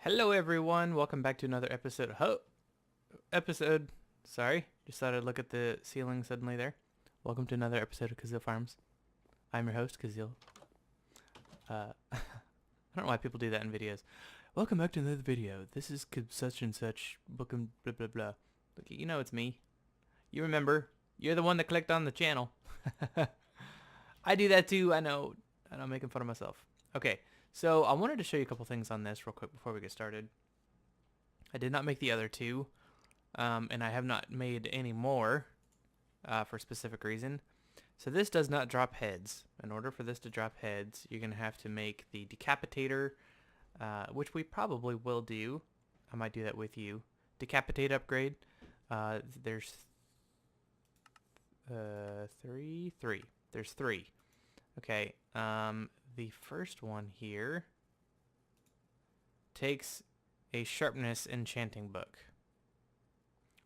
Hello everyone, welcome back to another episode. Sorry, just thought I'd look at the ceiling suddenly there. Welcome to another episode of Kuzil Farms. I'm your host, Kuzil. I don't know why people do that in videos. Welcome back to another video. This is such and such book and blah blah blah. Look, you know it's me. You remember. You're the one that clicked on the channel. I do that too, I know. I'm making fun of myself. Okay, so I wanted to show you a couple things on this real quick before we get started. I did not make the other two, and I have not made any more for a specific reason. So this does not drop heads. In order for this to drop heads, you're going to have to make the decapitator, which we probably will do. I might do that with you. Decapitate upgrade. There's three. There's three. Okay. The first one here takes a sharpness enchanting book.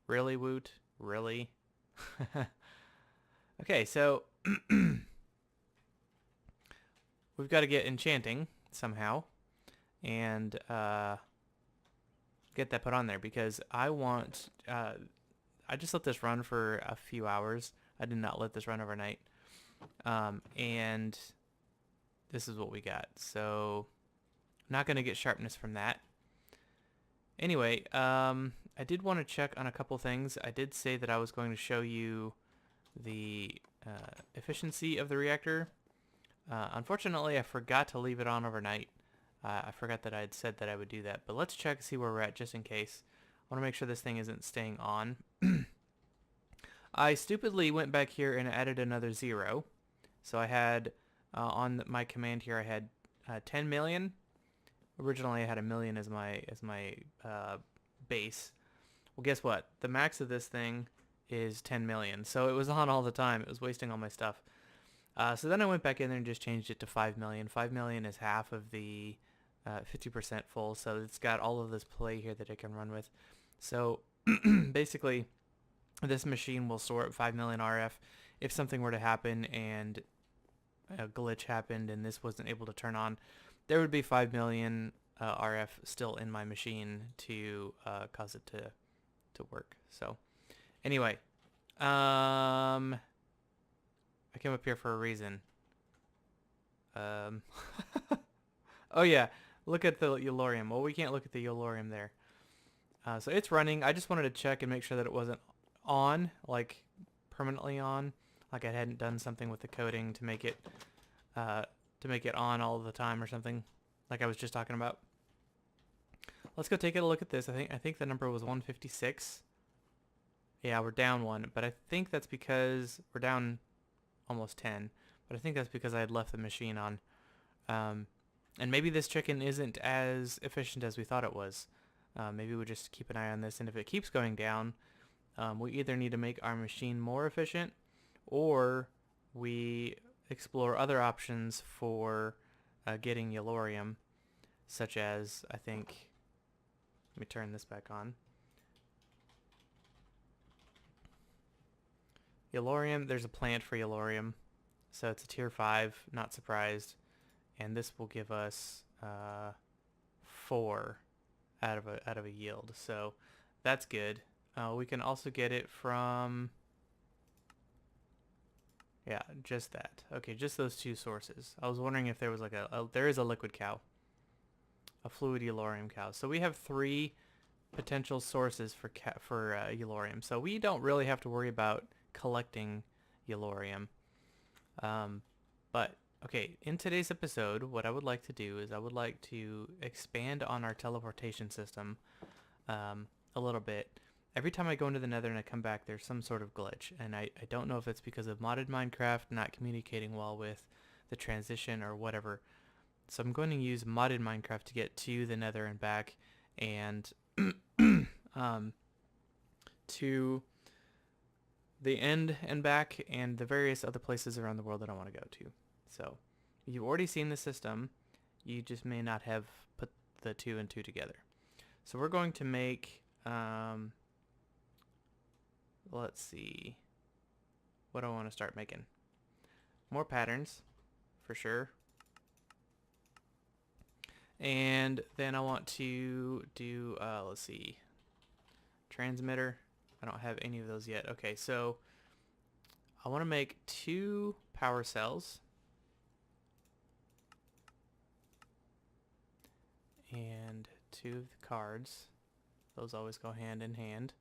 Really, Woot? Really? Okay, so we've got to get enchanting somehow and get that put on there because I want I just let this run for a few hours. I did not let this run overnight. And this is what we got. So not going to get sharpness from that. Anyway, I did want to check on a couple things. I did say that I was going to show you the efficiency of the reactor. Unfortunately, I forgot to leave it on overnight. I forgot that I had said that I would do that. But let's check and see where we're at just in case. I want to make sure this thing isn't staying on. I stupidly went back here and added another 0. So I had, on my command here, I had 10 million. Originally I had 1 million as my base. Well, guess what? The max of this thing is 10 million. So it was on all the time. It was wasting all my stuff. So then I went back in there and just changed it to 5 million. 5 million is half of the 50% full. So it's got all of this play here that it can run with. So basically this machine will store at 5 million RF. If something were to happen and a glitch happened and this wasn't able to turn on, there would be 5 million RF still in my machine to cause it to work. So anyway, I came up here for a reason. Oh yeah, look at the Eulorium. Well, we can't look at the Eulorium there. So it's running. I just wanted to check and make sure that it wasn't on, like permanently on, like I hadn't done something with the coding to make it on all the time or something, like I was just talking about. Let's go take a look at this. I think the number was 156. Yeah, we're down 1, but I think that's because we're down almost 10. But I think that's because I had left the machine on. And maybe this chicken isn't as efficient as we thought it was. Maybe we'll just keep an eye on this, and if it keeps going down, we either need to make our machine more efficient, or we explore other options for getting Eulorium, such as, I think, let me turn this back on. Eulorium, there's a plant for Eulorium, so it's a tier 5, not surprised, and this will give us 4 out of a yield, so that's good. We can also get it from, yeah, just that. Okay, just those two sources. I was wondering if there was like there is a liquid cow, a fluid Eulorium cow. So we have 3 potential sources for Eulorium. So we don't really have to worry about collecting Eulorium. But okay, in today's episode, what I would like to do is I would like to expand on our teleportation system a little bit. Every time I go into the Nether and I come back, there's some sort of glitch, and I don't know if it's because of modded Minecraft not communicating well with the transition or whatever. So I'm going to use modded Minecraft to get to the Nether and back, and to the end and back, and the various other places around the world that I want to go to. So if you've already seen the system, you just may not have put the 2 and 2 together. So we're going to make let's see, what do I want to start making? More patterns, for sure. And then I want to do, let's see, transmitter. I don't have any of those yet. Okay, so I want to make 2 power cells. And 2 of the cards. Those always go hand in hand.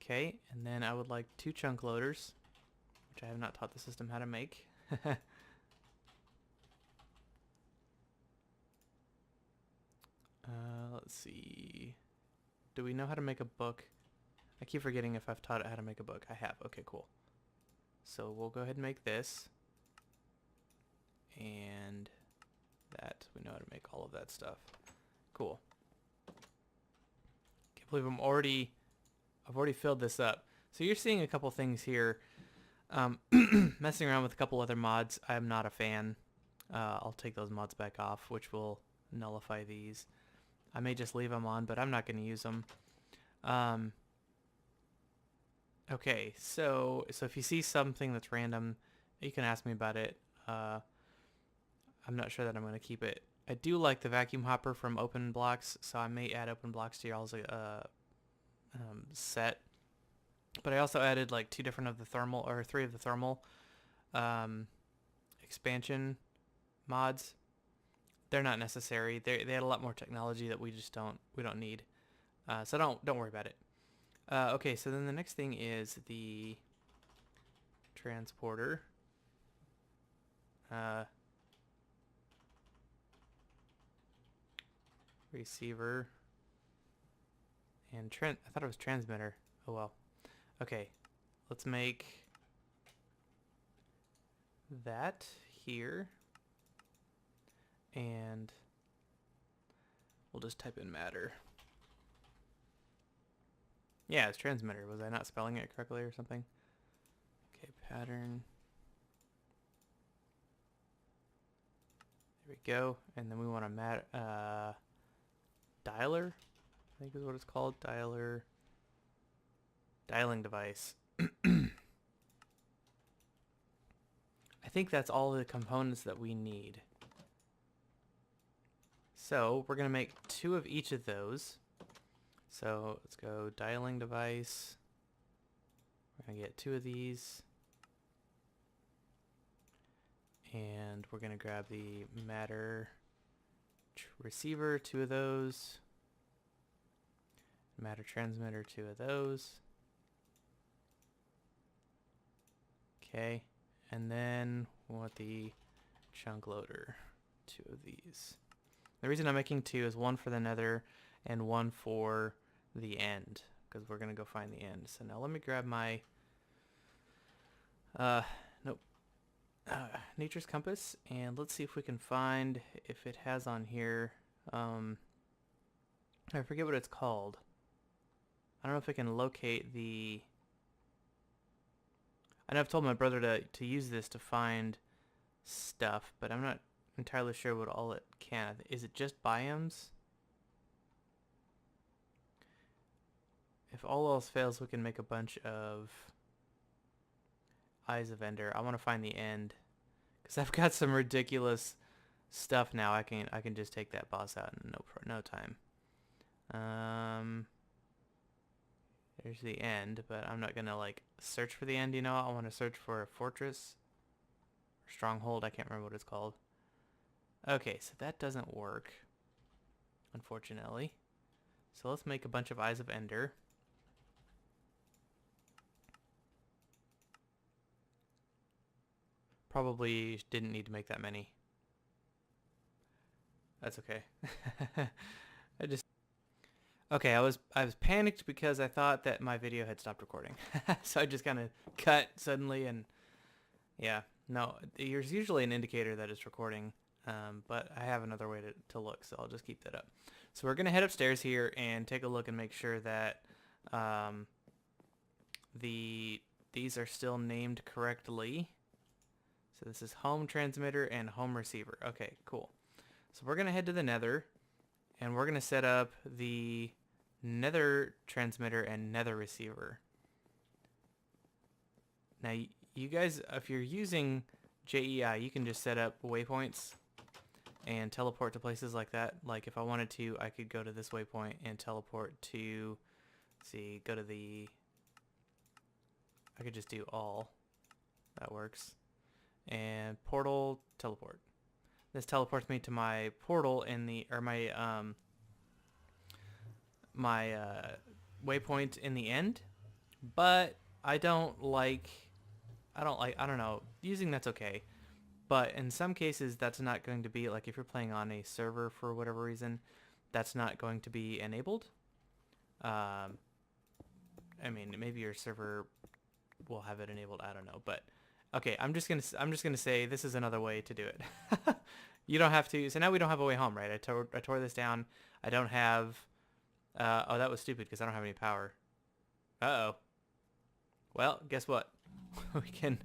Okay, and then I would like 2 chunk loaders, which I have not taught the system how to make. Let's see. Do we know how to make a book? I keep forgetting if I've taught it how to make a book. I have. Okay, cool. So we'll go ahead and make this. And that. We know how to make all of that stuff. Cool. Can't believe I've already filled this up. So you're seeing a couple things here. Messing around with a couple other mods. I'm not a fan. I'll take those mods back off, which will nullify these. I may just leave them on, but I'm not going to use them. Okay, so if you see something that's random, you can ask me about it. I'm not sure that I'm going to keep it. I do like the vacuum hopper from Open Blocks, so I may add Open Blocks to y'all's set. But I also added like 2 different of the thermal, or 3 of the thermal expansion mods. They're not necessary. They had a lot more technology that we don't need. So don't worry about it. Okay, so then the next thing is the transporter. Receiver. And I thought it was transmitter. Oh well. Okay, let's make that here. And we'll just type in matter. Yeah, it's transmitter. Was I not spelling it correctly or something? Okay, pattern. There we go. And then we want a dialer, I think is what it's called. Dialing device. I think that's all the components that we need. So we're going to make 2 of each of those. So let's go dialing device. We're going to get 2 of these. And we're going to grab the matter receiver, 2 of those. Matter transmitter, 2 of those. Okay. And then we want the chunk loader, 2 of these. The reason I'm making 2 is 1 for the nether and 1 for the end, because we're going to go find the end. So now let me grab my nature's compass, and let's see if we can find if it has on here. I forget what it's called. I don't know if I can locate the... I know I've told my brother to use this to find stuff, but I'm not entirely sure what all it can. Is it just biomes? If all else fails, we can make a bunch of Eyes of Ender. I want to find the end, because I've got some ridiculous stuff now. I can just take that boss out in no time. There's the end, but I'm not gonna like search for the end. You know, I want to search for a fortress or stronghold. I can't remember what it's called. Okay, so that doesn't work, unfortunately. So let's make a bunch of Eyes of Ender. Probably didn't need to make that many. That's okay. Okay, I was panicked because I thought that my video had stopped recording. So I just kind of cut suddenly, and yeah, no, there's usually an indicator that it's recording, but I have another way to look, so I'll just keep that up. So we're gonna head upstairs here and take a look and make sure that these are still named correctly. So this is home transmitter and home receiver. Okay, cool. So we're gonna head to the nether, and we're gonna set up the nether transmitter and nether receiver. Now you guys, if you're using JEI, you can just set up waypoints. and teleport to places like that. Like if I wanted to, I could go to this waypoint and teleport to, see, go to the, I could just do all. That works. And portal, teleport. This teleports me to my portal in the, or my waypoint in the end. But I don't know, using that's okay. But in some cases, that's not going to be, like if you're playing on a server for whatever reason, that's not going to be enabled. I mean, maybe your server will have it enabled. I don't know, but okay. I'm just gonna say this is another way to do it. You don't have to. So now we don't have a way home, right? I tore this down. I don't have. Oh, that was stupid because I don't have any power. Uh-oh. Well, guess what? We can.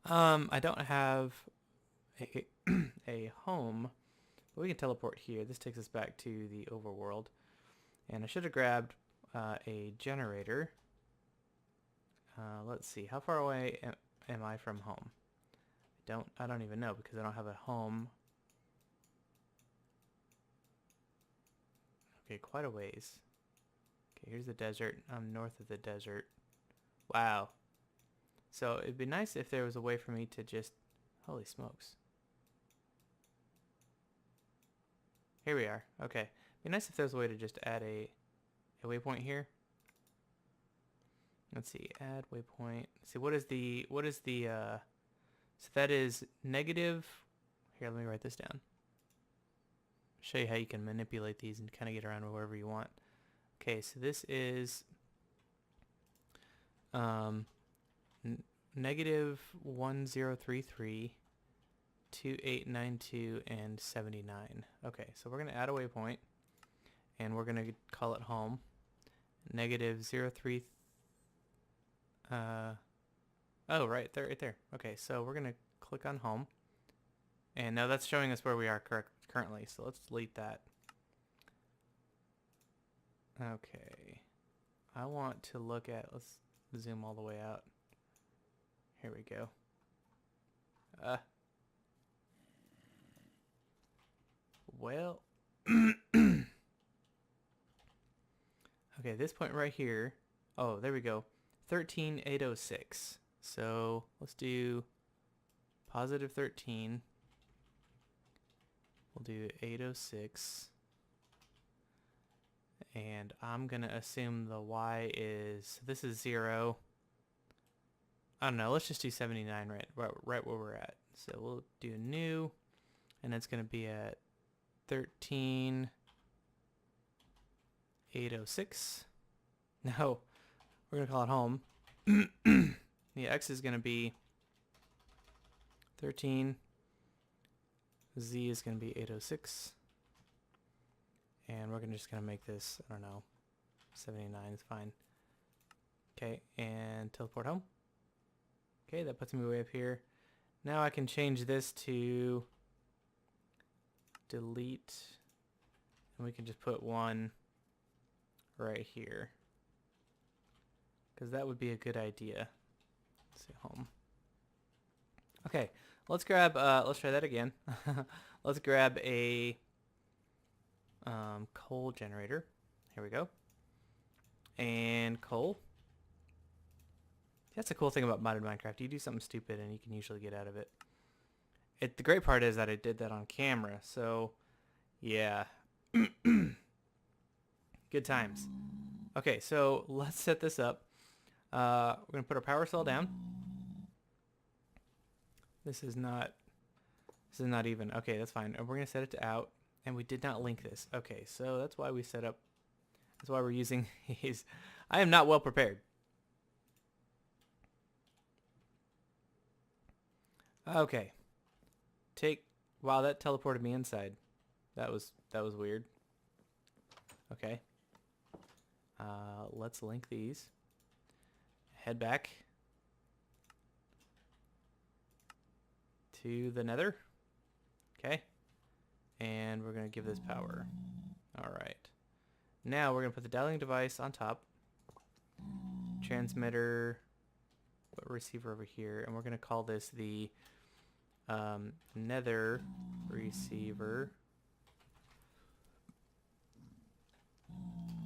I don't have a home, but we can teleport here. This takes us back to the overworld, and I should have grabbed a generator. Let's see, how far away am I from home? I don't even know because I don't have a home. Okay, quite a ways. Okay, here's the desert. I'm north of the desert. Wow. So it'd be nice if there was a way for me to just... Holy smokes. Here we are. Okay. It'd be nice if there was a way to just add a waypoint here. Let's see. Add waypoint. See, what is the... So that is negative... Here, let me write this down. Show you how you can manipulate these and kind of get around wherever you want. Okay, so this is... negative 1033, 2892, and 79. Okay, so we're going to add a waypoint, and we're going to call it home. Negative 03. Oh, right there. Okay, so we're going to click on home, and now that's showing us where we are currently. So let's delete that. Okay, I want to look at. Let's zoom all the way out. Here we go. Well, okay, this point right here. Oh, there we go. 13806. So let's do positive 13. We'll do 806. And I'm going to assume the y is, this is 0. I don't know, let's just do 79 right where we're at. So we'll do new, and it's going to be at 13806. No, we're going to call it home. The x is going to be 13. Z is going to be 806. And we're just going to make this, I don't know, 79 is fine. Okay, and teleport home. Okay, that puts me way up here. Now I can change this to delete, and we can just put 1 right here, because that would be a good idea. Let's see, home. Okay, let's grab, let's try that again. Let's grab a coal generator. Here we go. And coal. That's the cool thing about modded Minecraft. You do something stupid and you can usually get out of it. The great part is that I did that on camera, so yeah. Good times. Okay, so let's set this up. We're going to put our power cell down. This is not even. Okay, that's fine. And we're going to set it to out, and we did not link this. Okay, so that's why we set up, that's why we're using these. I am not well prepared. Okay. Wow, that teleported me inside. That was weird. Okay. Let's link these. Head back to the Nether. Okay. And we're going to give this power. All right. Now we're going to put the dialing device on top. Transmitter put a receiver over here, and we're going to call this the Nether receiver.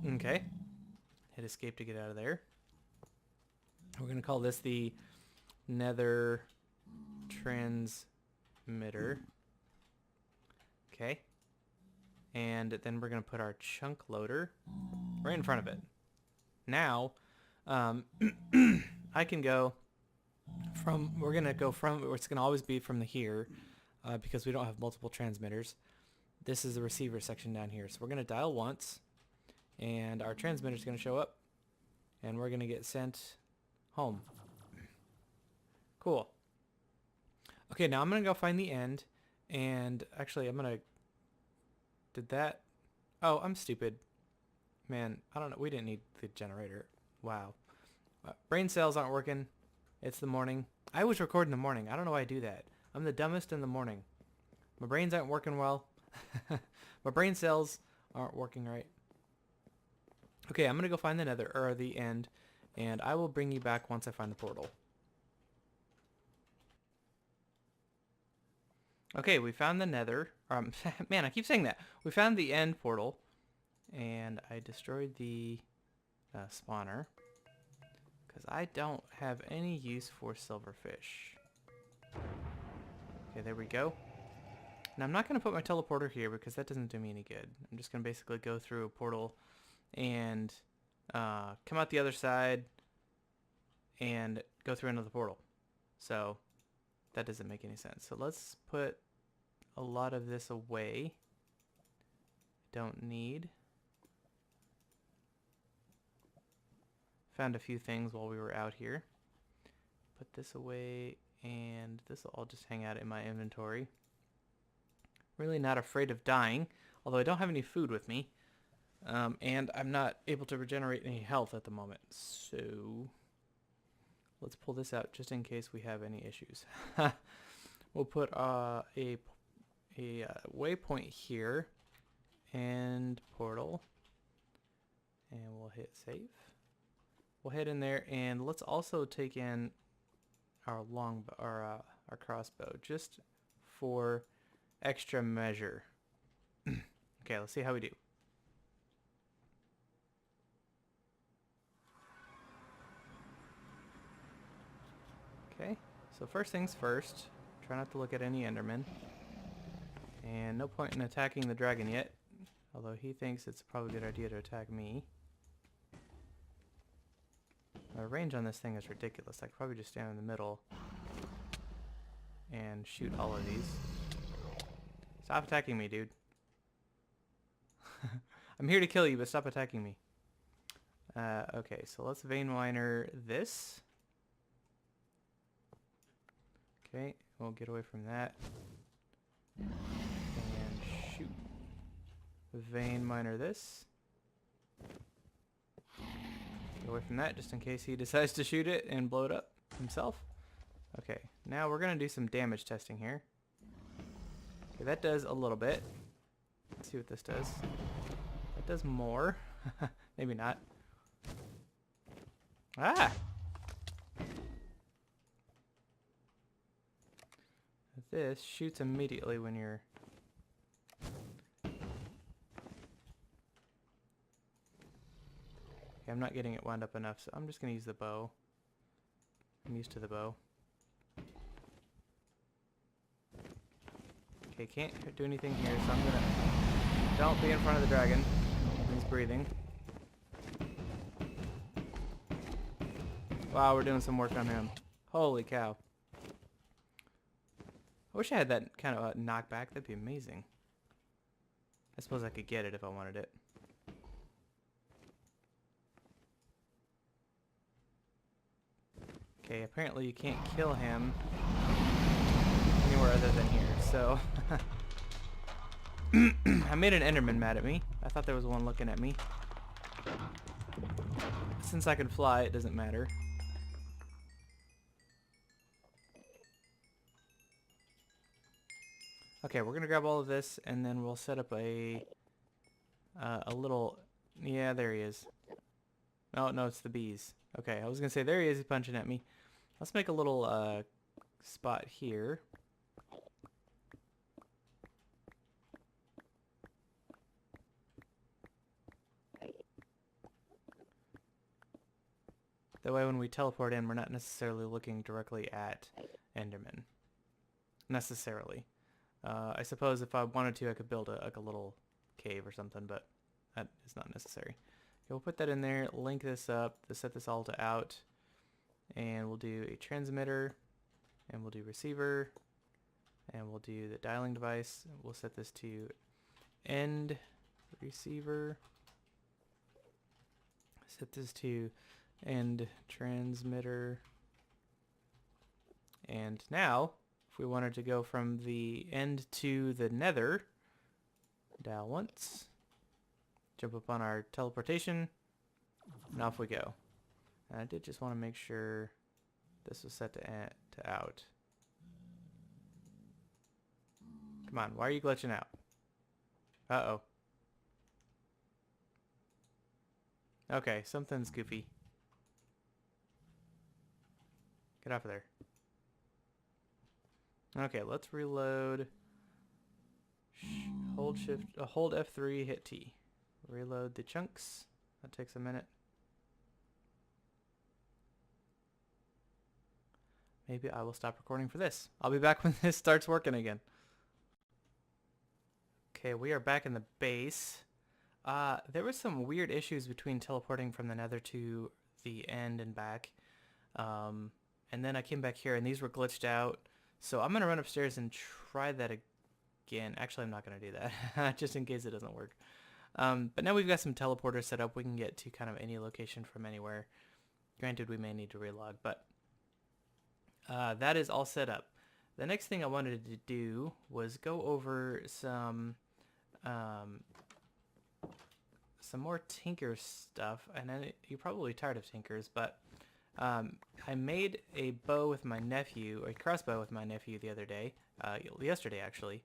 Okay. Hit escape to get out of there. We're going to call this the Nether transmitter. Okay. And then we're going to put our chunk loader right in front of it. Now, I can go from, we're going to go from, it's going to always be from the here because we don't have multiple transmitters. This is the receiver section down here. So we're going to dial once and our transmitter is going to show up and we're going to get sent home. Cool. Okay, now I'm going to go find the end and actually I'm going to, did that, oh, I'm stupid. Man, I don't know, we didn't need the generator. Wow. Brain cells aren't working. It's the morning. I always record in the morning. I don't know why I do that. I'm the dumbest in the morning. My brains aren't working well. My brain cells aren't working right. Okay, I'm going to go find the nether, or the end, and I will bring you back once I find the portal. Okay, we found the nether. Man, I keep saying that. We found the end portal, and I destroyed the spawner. Because I don't have any use for silverfish. Okay, there we go. Now I'm not going to put my teleporter here because that doesn't do me any good. I'm just going to basically go through a portal and come out the other side and go through another portal. So that doesn't make any sense. So let's put a lot of this away. Don't need. Found a few things while we were out here. Put this away, and this will all just hang out in my inventory. Really not afraid of dying, although I don't have any food with me. And I'm not able to regenerate any health at the moment. So let's pull this out just in case we have any issues. We'll put a waypoint here and portal. And we'll hit save. We'll head in there and let's also take in our our crossbow just for extra measure. Okay, let's see how we do. Okay, so first things first, try not to look at any Enderman. And no point in attacking the dragon yet, although he thinks it's probably a good idea to attack me. The range on this thing is ridiculous. I could probably just stand in the middle and shoot all of these. Stop attacking me, dude. I'm here to kill you, but stop attacking me. Okay, so let's vein miner this. Okay, we'll get away from that. And shoot. Vein miner this. Get away from that just in case he decides to shoot it and blow it up himself. Okay, now we're going to do some damage testing here. Okay, that does a little bit. Let's see what this does. That does more. Maybe not. Ah! This shoots immediately when you're... Okay, I'm not getting it wound up enough, so I'm just going to use the bow. I'm used to the bow. Okay, can't do anything here, so I'm gonna... Don't be in front of the dragon. He's breathing. Wow, we're doing some work on him. Holy cow. I wish I had that kind of knockback. That'd be amazing. I suppose I could get it if I wanted it. Okay, apparently you can't kill him anywhere other than here, so... I made an Enderman mad at me. I thought there was one looking at me. Since I can fly, it doesn't matter. Okay, we're gonna grab all of this, and then we'll set up a little... Yeah, there he is. Oh, no, it's the bees. Okay, I was gonna say, there he is, he's punching at me. Let's make a little spot here. That way when we teleport in, we're not necessarily looking directly at Enderman. Necessarily. I suppose if I wanted to, I could build like a little cave or something, but that is not necessary. Okay, we'll put that in there, link this up, to set this all to out, and we'll do a transmitter, and we'll do receiver, and we'll do the dialing device. We'll set this to end receiver. Set this to end transmitter. And now, if we wanted to go from the end to the nether, dial once, jump up on our teleportation, and off we go. And I did just want to make sure this was set to out. Come on, why are you glitching out? Uh-oh. Okay, something's goofy. Get off of there. Okay, let's reload. Hold shift, hold F3, hit T. Reload the chunks. That takes a minute. Maybe I will stop recording for this. I'll be back when this starts working again. Okay, we are back in the base. There was some weird issues between teleporting from the nether to the end and back. And then I came back here and these were glitched out. So I'm going to run upstairs and try that again. Actually, I'm not going to do that, just in case it doesn't work. But now we've got some teleporters set up. We can get to kind of any location from anywhere. Granted, we may need to relog, but that is all set up. The next thing I wanted to do was go over some more tinker stuff. And then you're probably tired of tinkers, but I made a bow with my nephew, a crossbow with my nephew the other day, yesterday actually.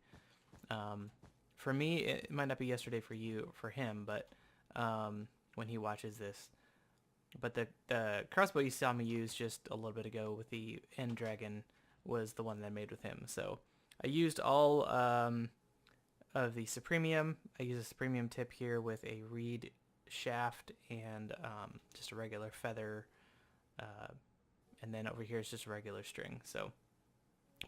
For me, it might not be yesterday for him, but when he watches this. But the crossbow you saw me use just a little bit ago with the end dragon was the one that I made with him. So I used all of the supremium. I used a supremium tip here with a reed shaft and just a regular feather. And then over here is just regular string. So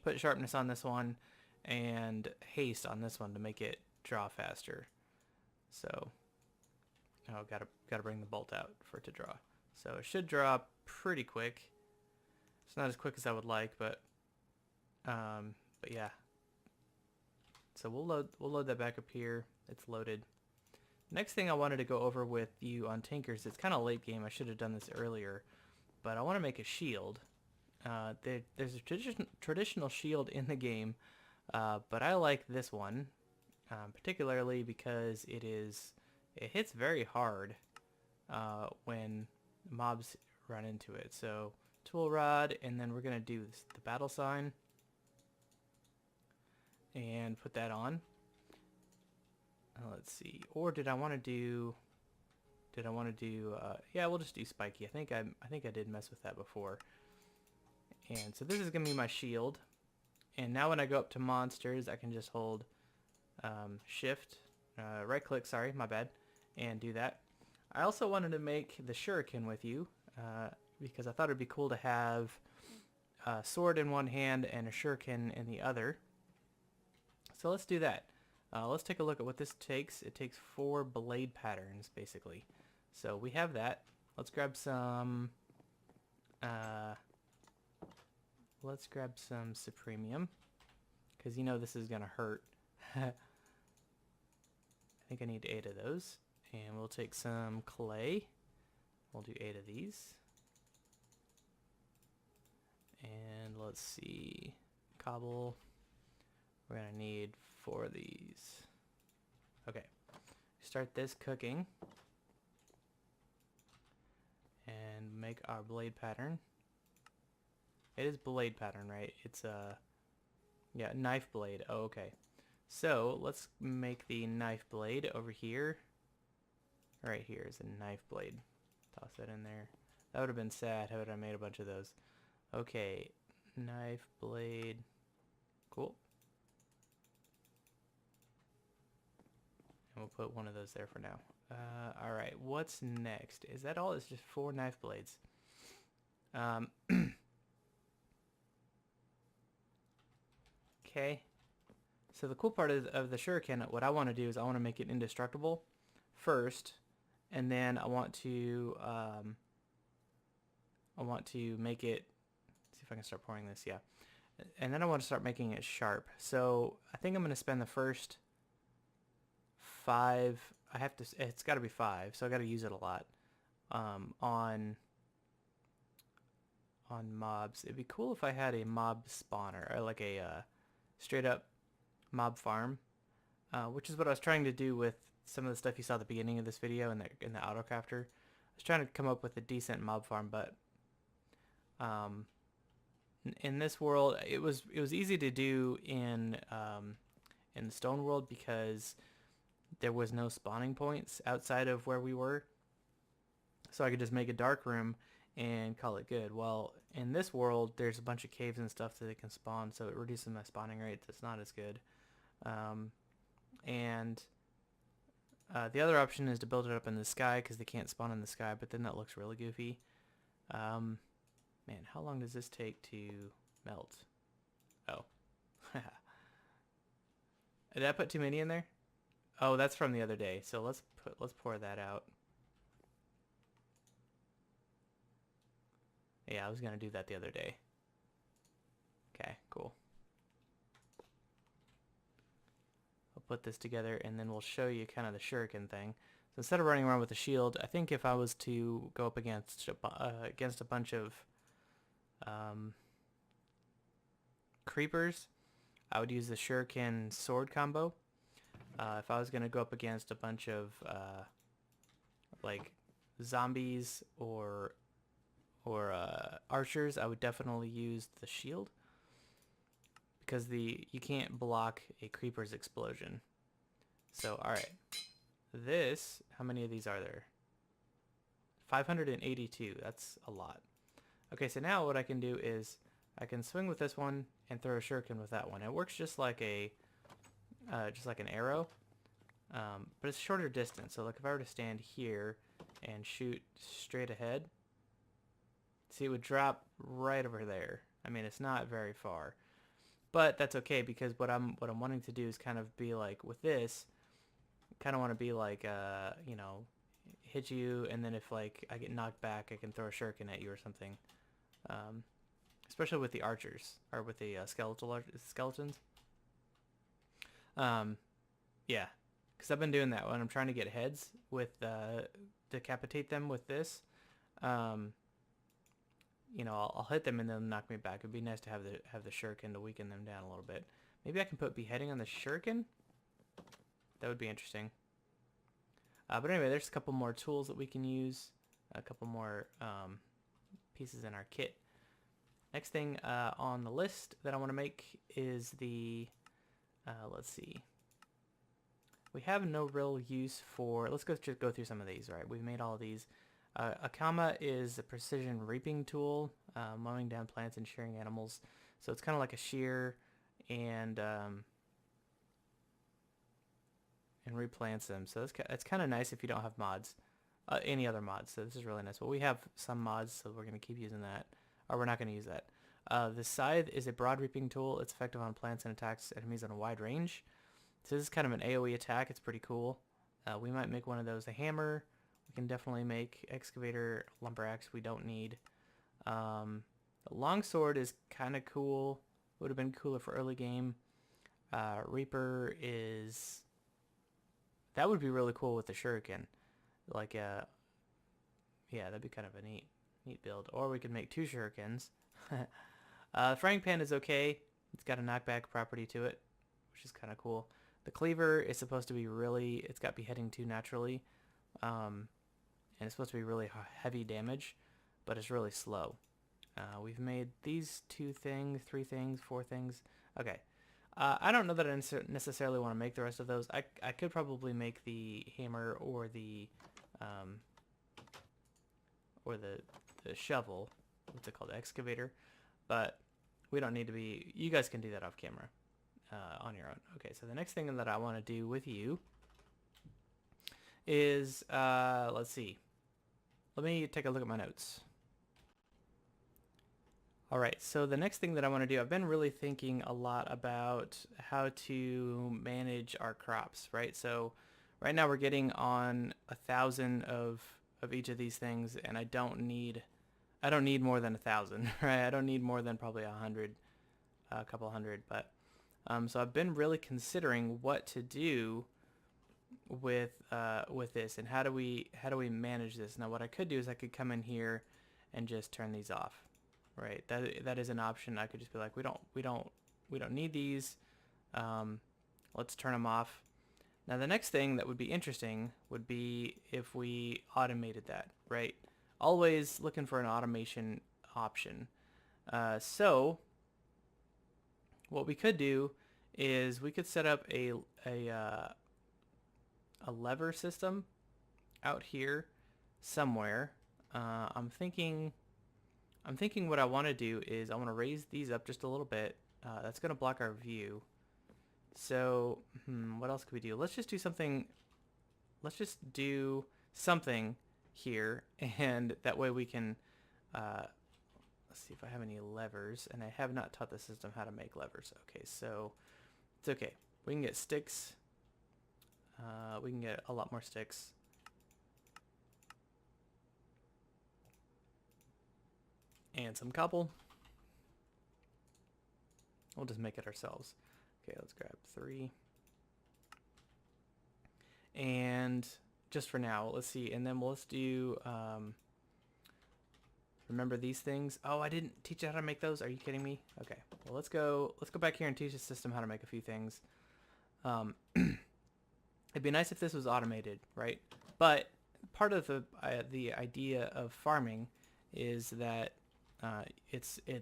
put sharpness on this one and haste on this one to make it draw faster. So gotta bring the bolt out for it to draw. So it should draw pretty quick. It's not as quick as I would like, but yeah. So we'll load that back up here. It's loaded. Next thing I wanted to go over with you on Tinkers, it's kind of late game. I should have done this earlier, but I want to make a shield. There's a traditional shield in the game, but I like this one, particularly because it hits very hard when mobs run into it. So tool rod, and then we're gonna do the battle sign and put that on. Let's see. Or did I want to do? Yeah, we'll just do spiky. I think I did mess with that before. And so this is gonna be my shield. And now when I go up to monsters, I can just hold shift, right click. Sorry, my bad, and do that. I also wanted to make the shuriken with you because I thought it'd be cool to have a sword in one hand and a shuriken in the other. So let's do that. Let's take a look at what this takes. It takes 4 blade patterns, basically. So we have that. Let's grab some supremium, because you know this is gonna hurt. I think I need 8 of those. And we'll take some clay. We'll do 8 of these. And let's see, cobble. We're gonna need 4 of these. Okay, start this cooking and make our blade pattern. It is blade pattern, right? It's yeah, knife blade. Oh, okay. So let's make the knife blade over here. Right here is a knife blade. Toss that in there. That would have been sad had I made a bunch of those. Okay, knife, blade, cool. And we'll put one of those there for now. Alright, what's next? Is that all? It's just 4 knife blades. Okay. So the cool part of the shuriken, what I want to do is I want to make it indestructible first, and then I want to make it, see if I can start pouring this, yeah. And then I want to start making it sharp. So I think I'm going to spend the first 5, it's got to be 5, so I got to use it a lot, on mobs. It'd be cool if I had a mob spawner, or like a straight up mob farm, which is what I was trying to do with some of the stuff you saw at the beginning of this video in the autocrafter. I was trying to come up with a decent mob farm, but in this world it was easy to do in the stone world because there was no spawning points outside of where we were, so I could just make a dark room and call it good. Well, in this world there's a bunch of caves and stuff that they can spawn, so it reduces my spawning rate. It's not as good. And the other option is to build it up in the sky, because they can't spawn in the sky, but then that looks really goofy. Man, how long does this take to melt? Oh. Did I put too many in there? Oh, that's from the other day. So let's pour that out. Yeah, I was gonna do that the other day. Okay, cool. I'll put this together and then we'll show you kind of the shuriken thing. So instead of running around with a shield, I think if I was to go up against a bunch of creepers, I would use the shuriken sword combo. If I was gonna go up against a bunch of like zombies or archers, I would definitely use the shield, because you can't block a creeper's explosion. So alright, this, how many of these are there? 582, that's a lot. Okay, so now what I can do is I can swing with this one and throw a shuriken with that one. It works just like an arrow, but it's shorter distance. So like if I were to stand here and shoot straight ahead, see, it would drop right over there. I mean, it's not very far, but that's okay, because what I'm wanting to do is kind of be like with this, kind of want to be like you know, hit you, and then if like I get knocked back, I can throw a shuriken at you or something. Especially with the archers, or with the skeletons. Yeah, because I've been doing that when I'm trying to get heads with decapitate them with this. You know, I'll hit them and they'll knock me back. It'd be nice to have the shuriken to weaken them down a little bit. Maybe I can put beheading on the shuriken. That would be interesting. But anyway, there's a couple more tools that we can use. A couple more pieces in our kit. Next thing on the list that I want to make is the, let's see. We have no real use for, let's just go through some of these, right? We've made all of these. A kama is a precision reaping tool, mowing down plants and shearing animals. So it's kind of like a shear, and replants them. So it's kind of nice if you don't have mods, any other mods. So this is really nice. Well, we have some mods, so we're going to keep using that. Or we're not going to use that. The scythe is a broad reaping tool. It's effective on plants and attacks enemies on a wide range. So this is kind of an AoE attack. It's pretty cool. We might make one of those. The hammer, we can definitely make. Excavator, lumber axe, we don't need. The longsword is kind of cool. Would have been cooler for early game. Reaper is... That would be really cool with the shuriken. Like, yeah, that'd be kind of a neat build. Or we could make 2 shurikens. Frying pan is okay. It's got a knockback property to it, which is kind of cool. The cleaver is supposed to be really, it's got beheading too naturally, and it's supposed to be really heavy damage, but it's really slow. We've made these 2 things, 3 things, 4 things. Okay. I don't know that I necessarily want to make the rest of those. I could probably make the hammer or the shovel. What's it called? The excavator. but we don't need to be, you guys can do that off camera on your own. Okay, so the next thing that I want to do with you is, let's see. Let me take a look at my notes. All right, so the next thing that I want to do, I've been really thinking a lot about how to manage our crops, right? So right now we're getting on 1,000 of each of these things, and I don't need more than 1,000, right? I don't need more than probably 100, a couple hundred, but so I've been really considering what to do with this, and how do we manage this. Now what I could do is I could come in here and just turn these off, right? That is an option. I could just be like, we don't need these, let's turn them off. Now the next thing that would be interesting would be if we automated that, right? Always looking for an automation option. So what we could do is we could set up a lever system out here somewhere. I'm thinking what I want to do is I want to raise these up just a little bit. That's going to block our view. So what else could we do? Let's just do something. Let's just do something here, and that way we can let's see if I have any levers, and I have not taught the system how to make levers. Okay, so it's okay. We can get sticks. We can get a lot more sticks. And some cobble. We'll just make it ourselves. Okay, let's grab 3. And just for now, let's see. And then let's do, remember these things? Oh, I didn't teach you how to make those. Are you kidding me? Okay, well, let's go back here and teach the system how to make a few things. It'd be nice if this was automated, right? But part of the idea of farming is that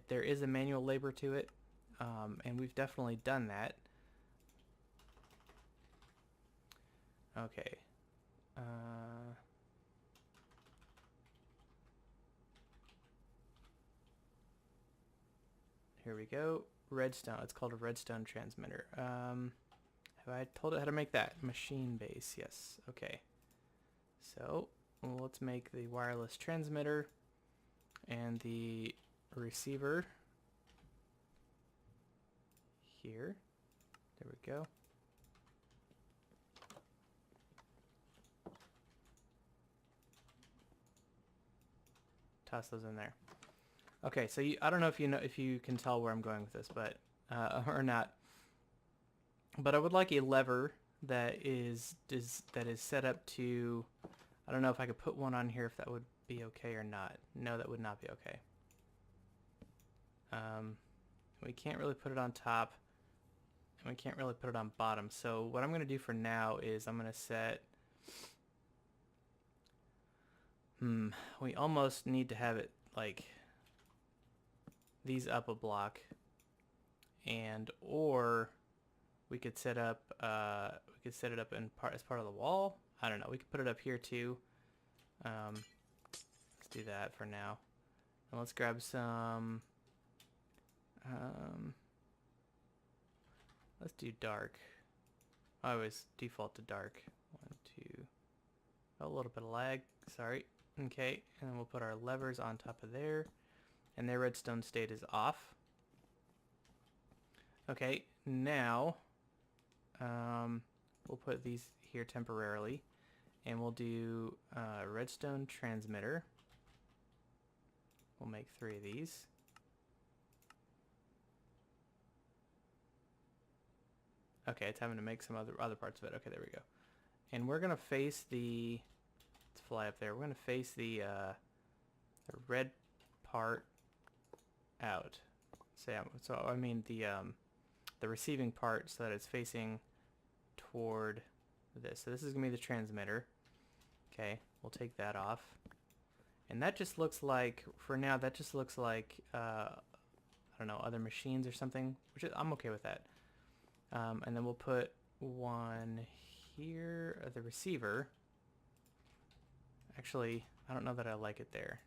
there is a manual labor to it, and we've definitely done that. Okay. Here we go. Redstone. It's called a redstone transmitter. Have I told it how to make that? Machine base. Yes. Okay. So let's make the wireless transmitter and the receiver here. There we go. Toss those in there. Okay, so I don't know if you can tell where I'm going with this, but or not. But I would like a lever that is set up to. I don't know if I could put one on here, if that would be okay or not. No, that would not be okay. We can't really put it on top, and we can't really put it on bottom. So what I'm going to do for now is I'm going to set. We almost need to have it like these up a block, and or we could set up it up as part of the wall. I don't know. We could put it up here too. Let's do that for now. And let's grab some. Let's do dark. I always default to dark. 1, 2. Oh, a little bit of lag. Sorry. Okay, and then we'll put our levers on top of there, and their redstone state is off. Okay, now we'll put these here temporarily, and we'll do redstone transmitter. We'll make 3 of these. Okay, it's having to make some other parts of it. Okay, there we go. And we're gonna face the. Let's fly up there. We're gonna face the red part out. So I mean the receiving part, so that it's facing toward this. So this is gonna be the transmitter. Okay, we'll take that off, and that just looks like, for now, that just looks like I don't know, other machines or something, which I'm okay with that. And then we'll put one here, the receiver. Actually, I don't know that I like it there.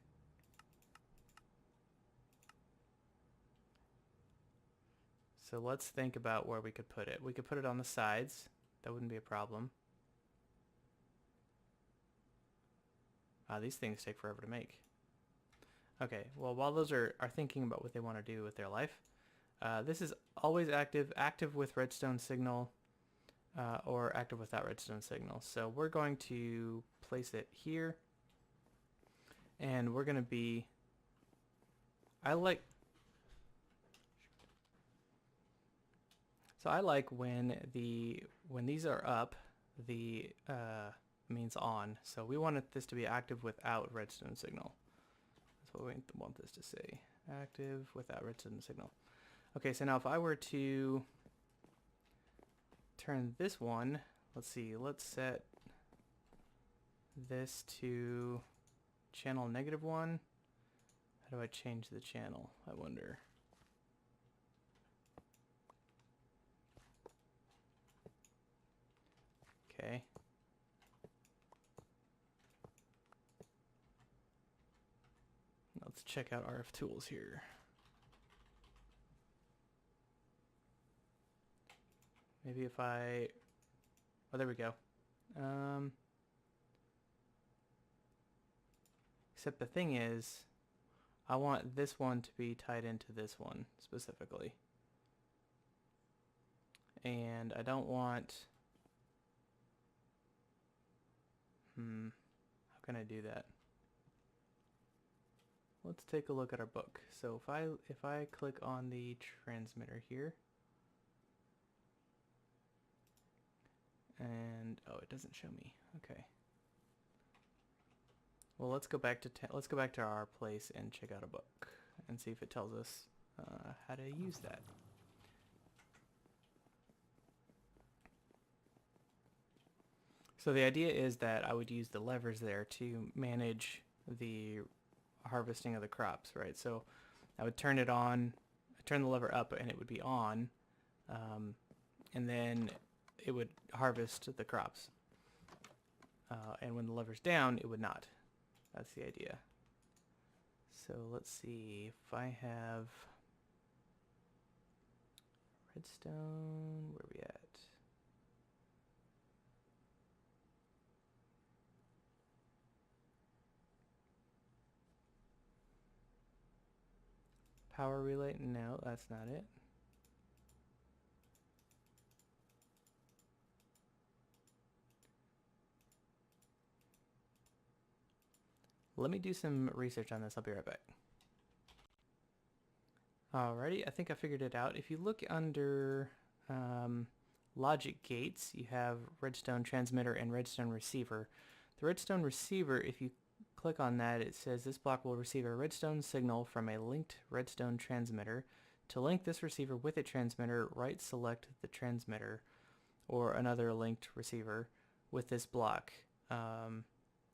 So let's think about where we could put it. We could put it on the sides. That wouldn't be a problem. These things take forever to make. Okay, well, while those are thinking about what they want to do with their life, this is always active with redstone signal, or active without redstone signal. So we're going to place it here, and we're going to be, I like when these are up, the means on. So we wanted this to be active without redstone signal. That's what we want this to say. Active without redstone signal. Okay, so now if I were to turn this one, let's see, let's set this to channel -1. How do I change the channel, I wonder? Okay. Let's check out RF tools here. Maybe if I, oh, there we go. Except the thing is, I want this one to be tied into this one specifically. And I don't want, how can I do that? Let's take a look at our book. So if I click on the transmitter here, and oh, it doesn't show me. Okay. Well, let's go back to our place and check out a book and see if it tells us how to use that. So the idea is that I would use the levers there to manage the harvesting of the crops, right? So I would turn it on, turn the lever up, and it would be on, and then it would harvest the crops. And when the lever's down, it would not. That's the idea. So let's see if I have redstone. Where are we at? Power relay? No, that's not it. Let me do some research on this. I'll be right back. Alrighty, I think I figured it out. If you look under logic gates, you have redstone transmitter and redstone receiver. The redstone receiver, if you click on that, it says this block will receive a redstone signal from a linked redstone transmitter. To link this receiver with a transmitter, right select the transmitter or another linked receiver with this block.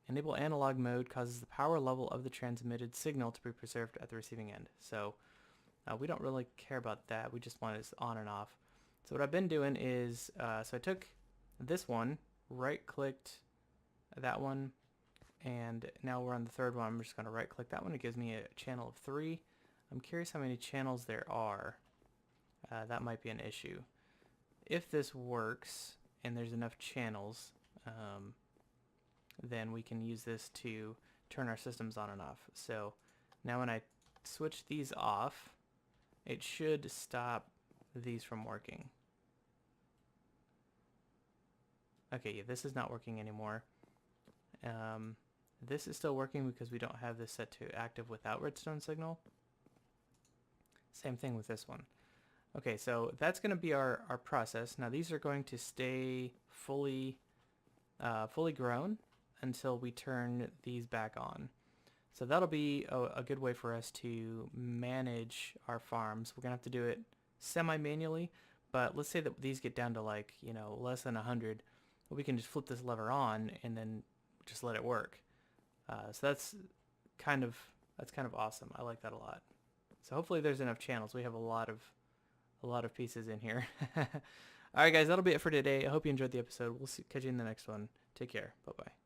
Enable analog mode causes the power level of the transmitted signal to be preserved at the receiving end. So we don't really care about that. We just want it on and off. So what I've been doing is, so I took this one, right-clicked that one, and now we're on the third one. I'm just going to right-click that one. It gives me a channel of 3. I'm curious how many channels there are. That might be an issue. If this works and there's enough channels, then we can use this to turn our systems on and off. So now when I switch these off, it should stop these from working. Okay, yeah, this is not working anymore. This is still working because we don't have this set to active without redstone signal. Same thing with this one. Okay, so that's going to be our process. Now these are going to stay fully grown until we turn these back on. So that'll be a good way for us to manage our farms. We're gonna have to do it semi-manually, but let's say that these get down to like, less than 100. We can just flip this lever on and then just let it work. So that's kind of awesome. I like that a lot. So hopefully there's enough channels. We have a lot of pieces in here. All right, guys, that'll be it for today. I hope you enjoyed the episode. We'll catch you in the next one. Take care. Bye-bye.